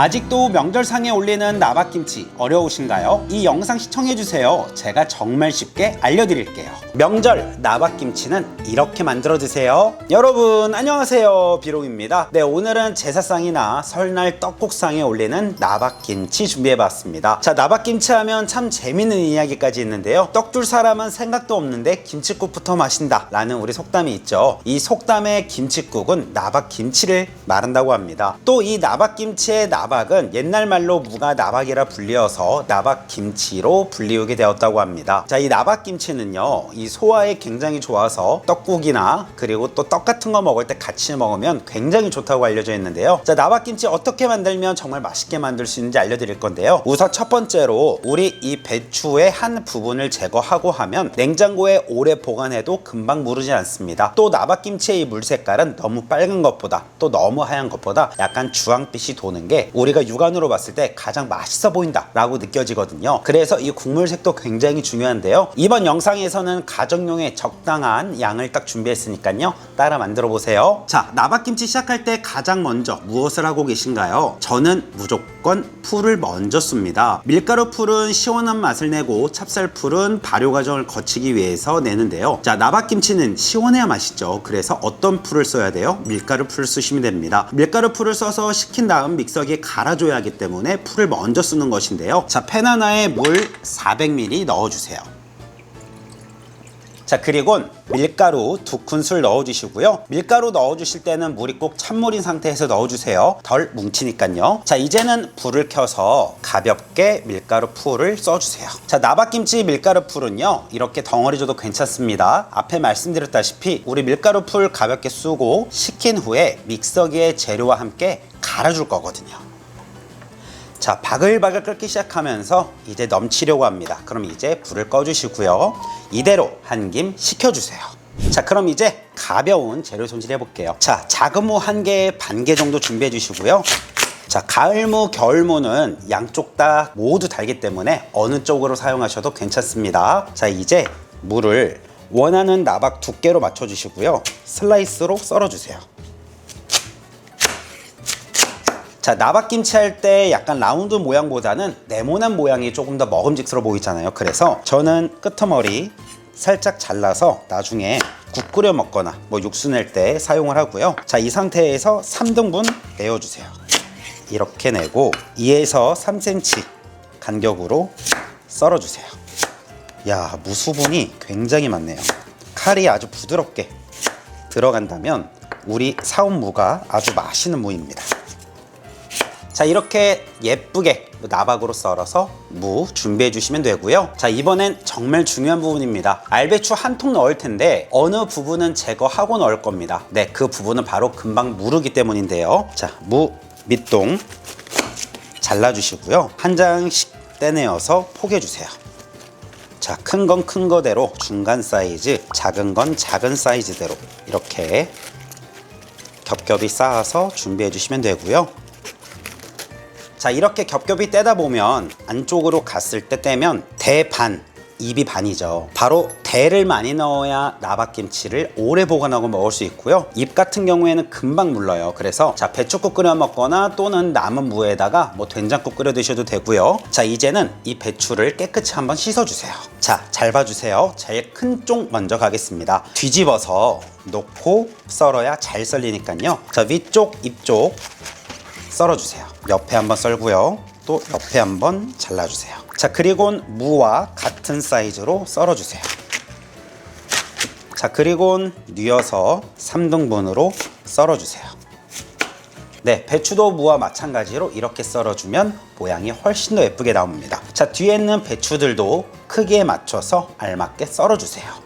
아직도 명절상에 올리는 나박김치 어려우신가요? 이 영상 시청해주세요. 제가 정말 쉽게 알려드릴게요. 명절 나박김치는 이렇게 만들어 드세요. 여러분 안녕하세요, 비롱입니다. 네, 오늘은 제사상이나 설날 떡국상에 올리는 나박김치 준비해봤습니다. 자, 나박김치 하면 참 재밌는 이야기까지 있는데요. 떡 줄 사람은 생각도 없는데 김칫국부터 마신다 라는 우리 속담이 있죠. 이 속담의 김칫국은 나박김치를 말한다고 합니다. 또 이 나박김치의 나박은 옛날 말로 무가 나박이라 불리어서 나박김치로 불리우게 되었다고 합니다. 자, 이 나박김치는요, 이 소화에 굉장히 좋아서 떡국이나 그리고 또 떡 같은 거 먹을 때 같이 먹으면 굉장히 좋다고 알려져 있는데요. 자, 나박김치 어떻게 만들면 정말 맛있게 만들 수 있는지 알려드릴 건데요. 우선 첫 번째로 우리 이 배추의 한 부분을 제거하고 하면 냉장고에 오래 보관해도 금방 무르지 않습니다. 또 나박김치의 이 물 색깔은 너무 빨간 것보다 또 너무 하얀 것보다 약간 주황빛이 도는 게 우리가 육안으로 봤을 때 가장 맛있어 보인다 라고 느껴지거든요. 그래서 이 국물색도 굉장히 중요한데요. 이번 영상에서는 가정용의 적당한 양을 딱 준비했으니까요, 따라 만들어 보세요. 자, 나박김치 시작할 때 가장 먼저 무엇을 하고 계신가요? 저는 무조건 풀을 먼저 씁니다. 밀가루 풀은 시원한 맛을 내고 찹쌀풀은 발효 과정을 거치기 위해서 내는데요. 자, 나박김치는 시원해야 맛있죠. 그래서 어떤 풀을 써야 돼요? 밀가루 풀을 쓰시면 됩니다. 밀가루 풀을 써서 식힌 다음 믹서기에 갈아줘야 하기 때문에 풀을 먼저 쓰는 것인데요. 자, 팬 하나에 물 400ml 넣어주세요. 자, 그리고 밀가루 2큰술 넣어주시고요. 밀가루 넣어주실 때는 물이 꼭 찬물인 상태에서 넣어주세요. 덜 뭉치니까요. 자, 이제는 불을 켜서 가볍게 밀가루 풀을 써주세요. 자, 나박김치 밀가루 풀은요, 이렇게 덩어리 줘도 괜찮습니다. 앞에 말씀드렸다시피 우리 밀가루 풀 가볍게 쑤고 식힌 후에 믹서기에 재료와 함께 갈아줄 거거든요. 자, 바글바글 끓기 시작하면서 이제 넘치려고 합니다. 그럼 이제 불을 꺼주시고요. 이대로 한 김 식혀주세요. 자, 그럼 이제 가벼운 재료 손질해 볼게요. 자, 작은 무 1개, 반 개 정도 준비해 주시고요. 자, 가을무, 겨울무는 양쪽 다 모두 달기 때문에 어느 쪽으로 사용하셔도 괜찮습니다. 자, 이제 무를 원하는 나박 두께로 맞춰 주시고요. 슬라이스로 썰어 주세요. 자, 나박김치 할 때 약간 라운드 모양보다는 네모난 모양이 조금 더 먹음직스러워 보이잖아요. 그래서 저는 끄트머리 살짝 잘라서 나중에 국 끓여 먹거나 뭐 육수 낼 때 사용을 하고요. 자, 이 상태에서 3등분 내어주세요. 이렇게 내고 2에서 3cm 간격으로 썰어주세요. 야, 무 수분이 굉장히 많네요. 칼이 아주 부드럽게 들어간다면 우리 사온 무가 아주 맛있는 무입니다. 자, 이렇게 예쁘게 나박으로 썰어서 무 준비해 주시면 되고요. 자, 이번엔 정말 중요한 부분입니다. 알배추 한 통 넣을 텐데 어느 부분은 제거하고 넣을 겁니다. 네, 그 부분은 바로 금방 무르기 때문인데요. 자, 무 밑동 잘라주시고요. 한 장씩 떼내어서 포개주세요. 자, 큰 건 큰 거대로, 중간 사이즈, 작은 건 작은 사이즈대로 이렇게 겹겹이 쌓아서 준비해 주시면 되고요. 자, 이렇게 겹겹이 떼다 보면 안쪽으로 갔을 때 떼면 대 반, 입이 반이죠. 바로 대를 많이 넣어야 나박김치를 오래 보관하고 먹을 수 있고요. 입 같은 경우에는 금방 물러요. 그래서 자, 배추국 끓여 먹거나 또는 남은 무에다가 뭐 된장국 끓여 드셔도 되고요. 자, 이제는 이 배추를 깨끗이 한번 씻어주세요. 자, 잘 봐주세요. 제일 큰 쪽 먼저 가겠습니다. 뒤집어서 놓고 썰어야 잘 썰리니까요. 자, 위쪽, 입쪽 썰어주세요. 옆에 한번 썰고요. 또 옆에 한번 잘라주세요. 자, 그리고 무와 같은 사이즈로 썰어주세요. 자, 그리고 뉘어서 3등분으로 썰어주세요. 네, 배추도 무와 마찬가지로 이렇게 썰어주면 모양이 훨씬 더 예쁘게 나옵니다. 자, 뒤에 있는 배추들도 크기에 맞춰서 알맞게 썰어주세요.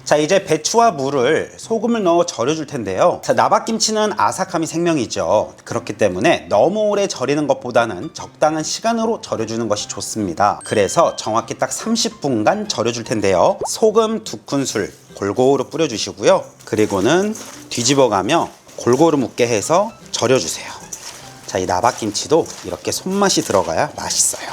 자, 이제 배추와 무를 소금을 넣어 절여줄 텐데요. 자, 나박김치는 아삭함이 생명이죠. 그렇기 때문에 너무 오래 절이는 것보다는 적당한 시간으로 절여주는 것이 좋습니다. 그래서 정확히 딱 30분간 절여줄 텐데요. 소금 2큰술 골고루 뿌려주시고요. 그리고는 뒤집어가며 골고루 묻게 해서 절여주세요. 자, 이 나박김치도 이렇게 손맛이 들어가야 맛있어요.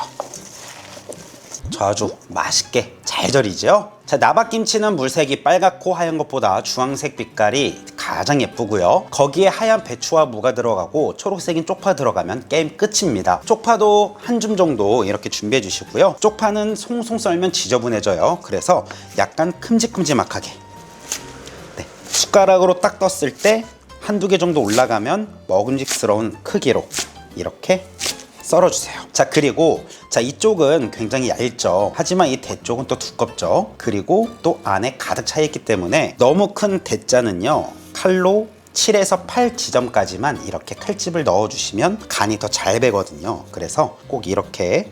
저 아주 맛있게 잘 절이죠. 자, 나박김치는 물색이 빨갛고 하얀 것보다 주황색 빛깔이 가장 예쁘고요. 거기에 하얀 배추와 무가 들어가고 초록색인 쪽파 들어가면 게임 끝입니다. 쪽파도 한 줌 정도 이렇게 준비해 주시고요. 쪽파는 송송 썰면 지저분해져요. 그래서 약간 큼직큼직하게, 네, 숟가락으로 딱 떴을 때 한두 개 정도 올라가면 먹음직스러운 크기로 이렇게 썰어주세요. 자, 그리고 이쪽은 굉장히 얇죠. 하지만 이 대쪽은 또 두껍죠. 그리고 또 안에 가득 차 있기 때문에 너무 큰 대자는요, 칼로 7에서 8 지점까지만 이렇게 칼집을 넣어주시면 간이 더 잘 배거든요. 그래서 꼭 이렇게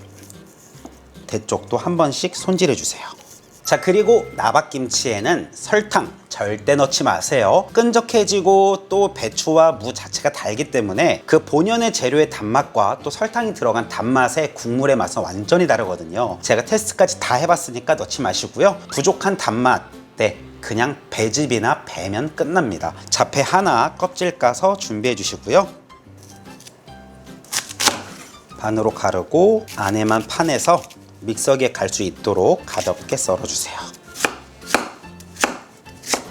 대쪽도 한 번씩 손질해 주세요. 자, 그리고 나박김치에는 설탕 절대 넣지 마세요. 끈적해지고 또 배추와 무 자체가 달기 때문에 그 본연의 재료의 단맛과 또 설탕이 들어간 단맛의 국물의 맛은 완전히 다르거든요. 제가 테스트까지 다 해봤으니까 넣지 마시고요. 부족한 단맛, 네, 그냥 배즙이나 배면 끝납니다. 자패 하나 껍질 까서 준비해 주시고요. 반으로 가르고 안에만 파내서 믹서기에 갈 수 있도록 가볍게 썰어주세요.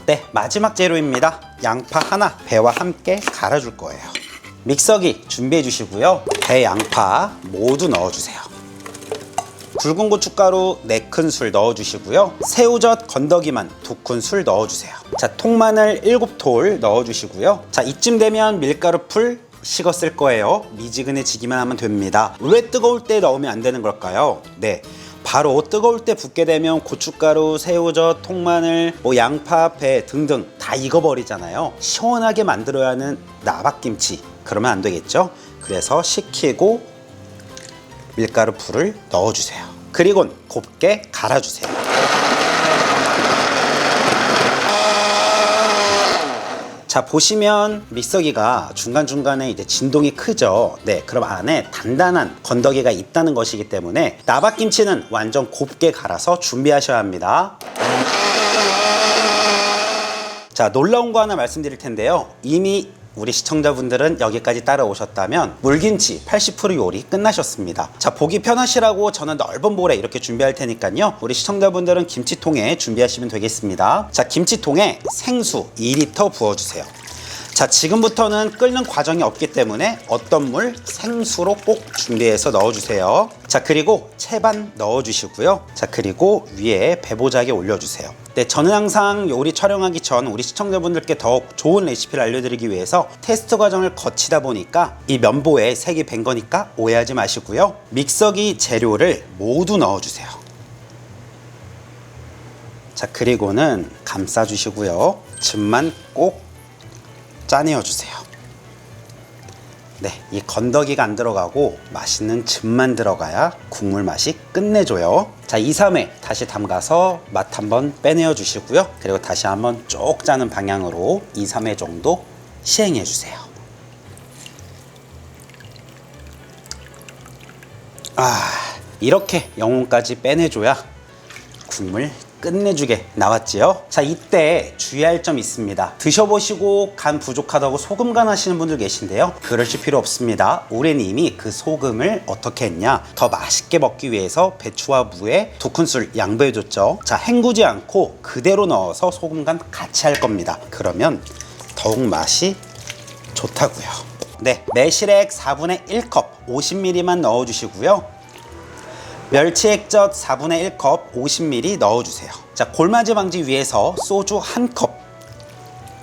네, 마지막 재료입니다. 양파 하나 배와 함께 갈아줄 거예요. 믹서기 준비해 주시고요. 배, 양파 모두 넣어주세요. 굵은 고춧가루 4큰술 넣어주시고요. 새우젓 건더기만 2큰술 넣어주세요. 자, 통마늘 7톨 넣어주시고요. 자, 이쯤 되면 밀가루 풀 식었을 거예요. 미지근해지기만 하면 됩니다. 왜 뜨거울 때 넣으면 안 되는 걸까요? 네, 바로 뜨거울 때 붓게 되면 고춧가루, 새우젓, 통마늘, 양파, 배 등등 다 익어버리잖아요. 시원하게 만들어야 하는 나박김치, 그러면 안 되겠죠? 그래서 식히고 밀가루 풀을 넣어주세요. 그리고는 곱게 갈아주세요. 자, 보시면 믹서기가 중간중간에 이제 진동이 크죠. 네, 그럼 안에 단단한 건더기가 있다는 것이기 때문에 나박김치는 완전 곱게 갈아서 준비하셔야 합니다. 자, 놀라운 거 하나 말씀드릴 텐데요. 이미 우리 시청자분들은 여기까지 따라오셨다면 물김치 80% 요리 끝나셨습니다. 자, 보기 편하시라고 저는 넓은 볼에 이렇게 준비할 테니까요. 우리 시청자분들은 김치통에 준비하시면 되겠습니다. 자, 김치통에 생수 2리터 부어주세요. 자, 지금부터는 끓는 과정이 없기 때문에 어떤 물? 생수로 꼭 준비해서 넣어주세요. 자, 그리고 채반 넣어주시고요. 자, 그리고 위에 배보자기 올려주세요. 네, 저는 항상 요리 촬영하기 전 우리 시청자분들께 더욱 좋은 레시피를 알려드리기 위해서 테스트 과정을 거치다 보니까 이 면보에 색이 밴 거니까 오해하지 마시고요. 믹서기 재료를 모두 넣어주세요. 자, 그리고는 감싸주시고요. 즙만 꼭 짜내어주세요. 네, 이 건더기가 안 들어가고 맛있는 즙만 들어가야 국물 맛이 끝내줘요. 자, 2, 3회 다시 담가서 맛 한번 빼내어 주시고요. 그리고 다시 한번 쭉 짜는 방향으로 2, 3회 정도 시행해 주세요. 이렇게 영혼까지 빼내줘야 국물 끝내주게 나왔지요. 자, 이때 주의할 점이 있습니다. 드셔보시고 간 부족하다고 소금 간 하시는 분들 계신데요. 그러실 필요 없습니다. 우리는 이미 그 소금을 어떻게 했냐, 더 맛있게 먹기 위해서 배추와 무에 2큰술 양보해줬죠. 자, 헹구지 않고 그대로 넣어서 소금 간 같이 할 겁니다. 그러면 더욱 맛이 좋다고요. 네, 매실액 4분의 1컵 50ml만 넣어주시고요. 멸치 액젓 4분의 1컵 50ml 넣어주세요. 자, 골마지 방지 위해서 소주 1컵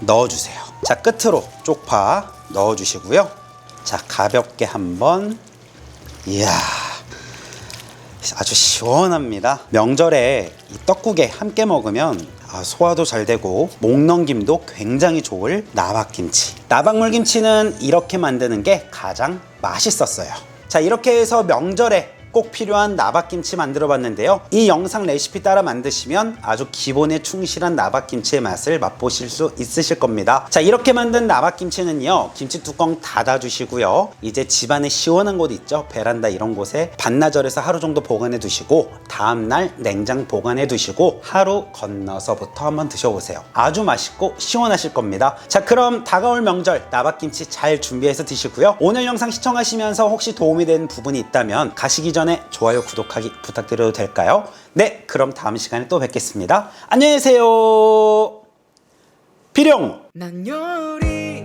넣어주세요. 자, 끝으로 쪽파 넣어주시고요. 자, 가볍게 한번, 이야, 아주 시원합니다. 명절에 이 떡국에 함께 먹으면 소화도 잘 되고 목 넘김도 굉장히 좋을 나박김치. 나박물김치는 이렇게 만드는 게 가장 맛있었어요. 자, 이렇게 해서 명절에 꼭 필요한 나박김치 만들어 봤는데요. 이 영상 레시피 따라 만드시면 아주 기본에 충실한 나박김치의 맛을 맛보실 수 있으실 겁니다. 자, 이렇게 만든 나박김치는요, 김치 뚜껑 닫아 주시고요. 이제 집안에 시원한 곳 있죠, 베란다 이런 곳에 반나절에서 하루 정도 보관해 두시고 다음날 냉장 보관해 두시고 하루 건너서부터 한번 드셔보세요. 아주 맛있고 시원하실 겁니다. 자, 그럼 다가올 명절 나박김치 잘 준비해서 드시고요. 오늘 영상 시청하시면서 혹시 도움이 되는 부분이 있다면 가시기 전에 좋아요, 구독하기 부탁드려도 될까요? 네, 그럼 다음 시간에 또 뵙겠습니다. 안녕히 계세요. 필용! 난 요리